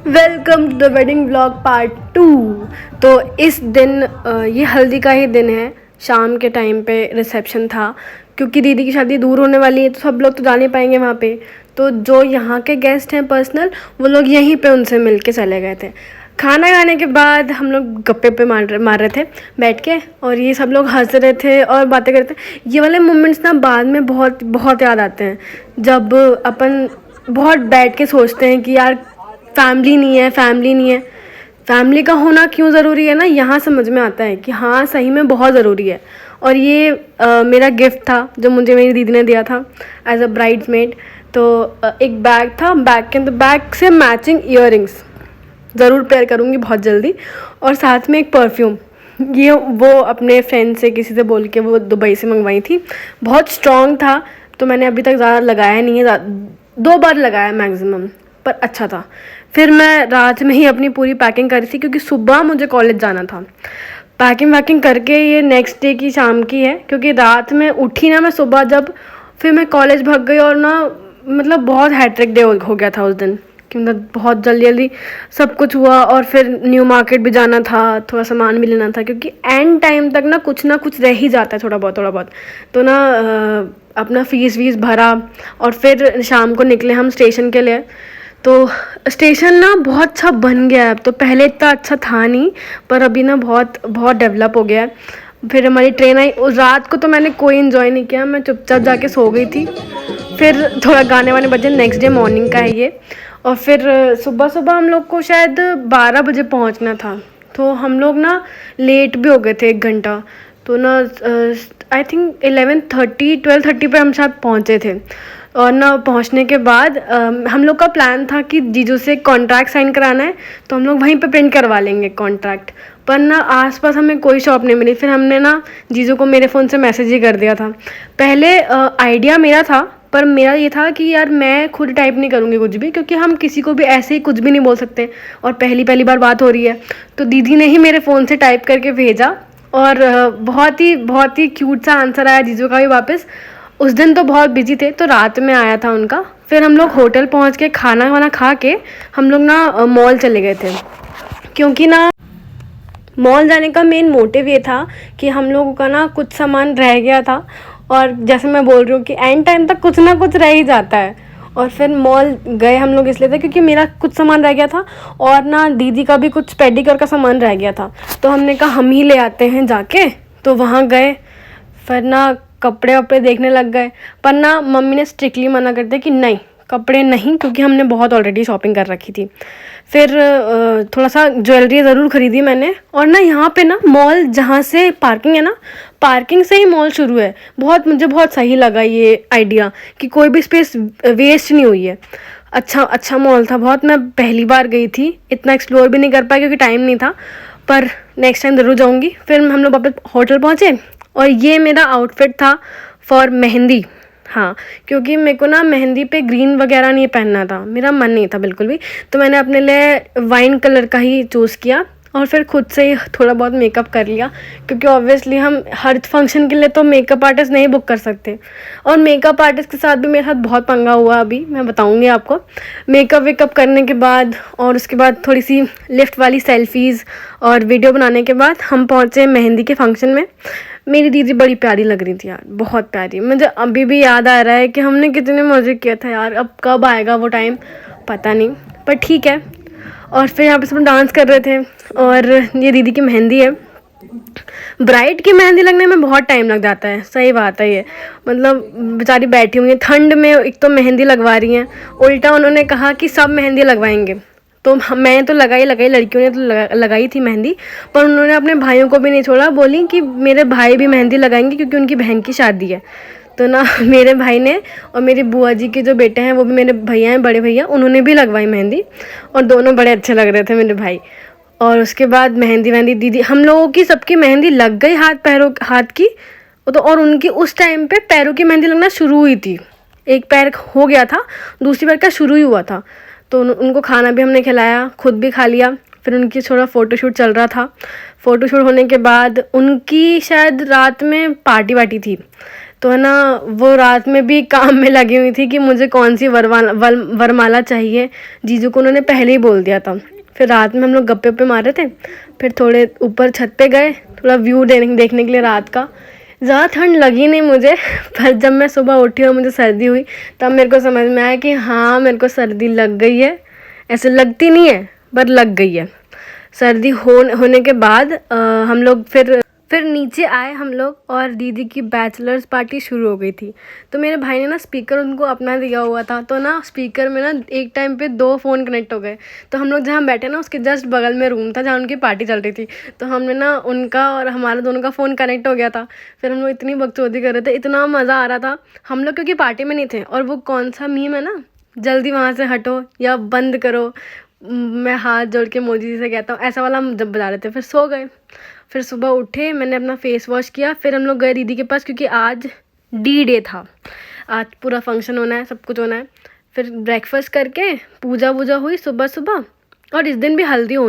Welcome to the wedding vlog part 2। तो इस दिन ये हल्दी का ही दिन है। शाम के टाइम पे रिसेप्शन था, क्योंकि दीदी की शादी दूर होने वाली है तो सब लोग तो जा नहीं पाएंगे वहाँ पे। तो जो यहाँ के गेस्ट हैं पर्सनल, वो लोग यहीं पे उनसे मिल के चले गए थे। खाना खाने के बाद हम लोग गप्पे पे मार रहे थे बैठ के, और ये सब लोग हंस रहे थे और बातें करते। ये वाले मोमेंट्स ना बाद में बहुत बहुत याद आते हैं, जब अपन बहुत बैठ के सोचते हैं कि यार फैमिली नहीं है, फैमिली नहीं है। फैमिली का होना क्यों ज़रूरी है ना, यहाँ समझ में आता है कि हाँ सही में बहुत ज़रूरी है। और ये मेरा गिफ्ट था जो मुझे मेरी दीदी ने दिया था एज अ ब्राइड्समेड। तो एक बैग था, बैग के अंदर बैग से मैचिंग ईयररिंग्स ज़रूर पेयर करूँगी बहुत जल्दी, और साथ में एक परफ्यूम। ये वो अपने फ्रेंड से किसी से बोल के वो दुबई से मंगवाई थी। बहुत स्ट्रॉन्ग था तो मैंने अभी तक ज़्यादा लगाया नहीं है, 2 बार लगाया मैक्सिमम, पर अच्छा था। फिर मैं रात में ही अपनी पूरी पैकिंग करी थी, क्योंकि सुबह मुझे कॉलेज जाना था। पैकिंग वैकिंग करके ये नेक्स्ट डे की शाम की है, क्योंकि रात में उठी ना मैं सुबह जब, फिर मैं कॉलेज भाग गई। और ना मतलब बहुत हैट्रिक डे हो गया था उस दिन, कि मतलब बहुत जल्दी जल्दी सब कुछ हुआ। और फिर न्यू मार्केट भी जाना था, थोड़ा सामान भी लेना था, क्योंकि एंड टाइम तक ना कुछ रह ही जाता है थोड़ा बहुत। तो ना अपना फीस वीस भरा और फिर शाम को निकले हम स्टेशन के लिए। तो स्टेशन ना बहुत अच्छा बन गया है अब तो, पहले इतना अच्छा था नहीं, पर अभी ना बहुत बहुत डेवलप हो गया है। फिर हमारी ट्रेन आई। उस रात को तो मैंने कोई इन्जॉय नहीं किया, मैं चुपचाप जाके सो गई थी। फिर थोड़ा गाने वाने बजे, नेक्स्ट डे मॉर्निंग का है ये। और फिर सुबह सुबह हम लोग को शायद 12 बजे पहुंचना था, तो हम लोग ना लेट भी हो गए थे 1 घंटा। तो ना आई थिंक 11:30 12:30 पे हम शायद पहुंचे थे। और ना पहुंचने के बाद हम लोग का प्लान था कि जीजू से कॉन्ट्रैक्ट साइन कराना है, तो हम लोग वहीं पे प्रिंट करवा लेंगे कॉन्ट्रैक्ट। पर ना आसपास हमें कोई शॉप नहीं मिली। फिर हमने ना जीजू को मेरे फ़ोन से मैसेज ही कर दिया था। पहले आइडिया मेरा था, पर मेरा ये था कि यार मैं खुद टाइप नहीं करूँगी कुछ भी, क्योंकि हम किसी को भी ऐसे ही कुछ भी नहीं बोल सकते, और पहली बार बात हो रही है। तो दीदी ने ही मेरे फ़ोन से टाइप करके भेजा, और बहुत ही क्यूट सा आंसर आया जीजू का भी वापस। उस दिन तो बहुत बिजी थे, तो रात में आया था उनका। फिर हम लोग होटल पहुंच के खाना वाना खा के हम लोग ना मॉल चले गए थे, क्योंकि ना मॉल जाने का मेन मोटिव ये था कि हम लोगों का ना कुछ सामान रह गया था। और जैसे मैं बोल रही हूँ कि एंड टाइम तक कुछ ना कुछ रह ही जाता है। और फिर मॉल गए हम लोग इसलिए थे क्योंकि मेरा कुछ सामान रह गया था, और ना दीदी का भी कुछ पेडिक्योर का सामान रह गया था। तो हमने कहा हम ही ले आते हैं जाके, तो वहाँ गए। फिर ना कपड़े वपड़े देखने लग गए, पर ना मम्मी ने स्ट्रिक्टली मना कर दिया कि नहीं कपड़े नहीं, क्योंकि हमने बहुत ऑलरेडी शॉपिंग कर रखी थी। फिर थोड़ा सा ज्वेलरी ज़रूर ख़रीदी मैंने। और ना यहाँ पे ना मॉल जहाँ से पार्किंग है ना, पार्किंग से ही मॉल शुरू है। मुझे बहुत सही लगा ये आइडिया कि कोई भी स्पेस वेस्ट नहीं हुई है। अच्छा मॉल था बहुत। मैं पहली बार गई थी, इतना एक्सप्लोर भी नहीं कर पाई क्योंकि टाइम नहीं था, पर नेक्स्ट टाइम ज़रूर जाऊँगी। फिर हम लोग वापस होटल पहुँचे, और ये मेरा आउटफिट था फॉर मेहंदी। हाँ, क्योंकि मेरे को ना मेहंदी पे ग्रीन वगैरह नहीं पहनना था, मेरा मन नहीं था बिल्कुल भी। तो मैंने अपने लिए वाइन कलर का ही चूज़ किया, और फिर खुद से ही थोड़ा बहुत मेकअप कर लिया, क्योंकि ऑब्वियसली हम हर फंक्शन के लिए तो मेकअप आर्टिस्ट नहीं बुक कर सकते। और मेकअप आर्टिस्ट के साथ भी मेरे साथ बहुत पंगा हुआ, अभी मैं बताऊंगी आपको। मेकअप वेकअप करने के बाद और उसके बाद थोड़ी सी लिफ्ट वाली सेल्फीज़ और वीडियो बनाने के बाद हम पहुँचे मेहंदी के फंक्शन में। मेरी दीदी बड़ी प्यारी लग रही थी यार, बहुत प्यारी। मुझे अभी भी याद आ रहा है कि हमने कितने मज़े किए थे यार। अब कब आएगा वो टाइम पता नहीं, पर ठीक है। और फिर यहाँ पे सब डांस कर रहे थे, और ये दीदी की मेहंदी है। ब्राइड की मेहंदी लगने में बहुत टाइम लग जाता है, सही बात है ये। मतलब बेचारी बैठी हुई है ठंड में, एक तो मेहंदी लगवा रही हैं, उल्टा उन्होंने कहा कि सब मेहंदी लगवाएंगे। तो मैं तो लगाई, लड़कियों ने तो लगाई थी मेहंदी, पर उन्होंने अपने भाइयों को भी नहीं छोड़ा। बोली कि मेरे भाई भी मेहंदी लगाएंगे क्योंकि उनकी बहन की शादी है। तो ना मेरे भाई ने, और मेरी बुआ जी के जो बेटे हैं वो भी मेरे भैया हैं, बड़े भैया, उन्होंने भी लगवाई मेहंदी, और दोनों बड़े अच्छे लग रहे थे मेरे भाई। और उसके बाद मेहंदी दीदी हम लोगों की सबकी मेहंदी लग गई, हाथ की। तो और उनकी उस टाइम पे पैरों की मेहंदी लगना शुरू हुई थी। एक पैर हो गया था, दूसरी पैर का शुरू ही हुआ था। तो उनको खाना भी हमने खिलाया, खुद भी खा लिया। फिर उनकी थोड़ा फ़ोटोशूट चल रहा था। फ़ोटोशूट होने के बाद उनकी शायद रात में पार्टी वार्टी थी, तो है ना वो रात में भी काम में लगी हुई थी कि मुझे कौन सी वरमाला चाहिए। जीजू को उन्होंने पहले ही बोल दिया था। फिर रात में हम लोग गप्पे वप्पे मार रहे थे, फिर थोड़े ऊपर छत पे गए थोड़ा व्यू देखने के लिए रात का। ज़्यादा ठंड लगी नहीं मुझे पर जब मैं सुबह उठी और मुझे सर्दी हुई तब मेरे को समझ में आया कि हाँ मेरे को सर्दी लग गई है। ऐसे लगती नहीं है पर लग गई है। सर्दी होने के बाद हम लोग फिर नीचे आए हम लोग और दीदी की बैचलर्स पार्टी शुरू हो गई थी। तो मेरे भाई ने ना स्पीकर उनको अपना दिया हुआ था, तो ना स्पीकर में ना एक टाइम पे 2 फ़ोन कनेक्ट हो गए। तो हम लोग जहाँ बैठे ना उसके जस्ट बगल में रूम था जहाँ उनकी पार्टी चल रही थी। तो हमने ना उनका और हमारा दोनों का फ़ोन कनेक्ट हो गया था। फिर हम लोग इतनी बकचोदी कर रहे थे, इतना मज़ा आ रहा था। हम लोग क्योंकि पार्टी में नहीं थे और वो कौन सा मीम है ना, जल्दी वहाँ से हटो या बंद करो, मैं हाथ जोड़ के मोदी जी से कहता हूँ, ऐसा वाला हम जब बजा रहे थे। फिर सो गए। फिर सुबह उठे, मैंने अपना फेस वॉश किया, फिर हम लोग गए दीदी के पास क्योंकि आज डी डे था। आज पूरा फंक्शन होना है, सब कुछ होना है। फिर ब्रेकफास्ट करके पूजा वूजा हुई सुबह सुबह, और इस दिन भी हल्दी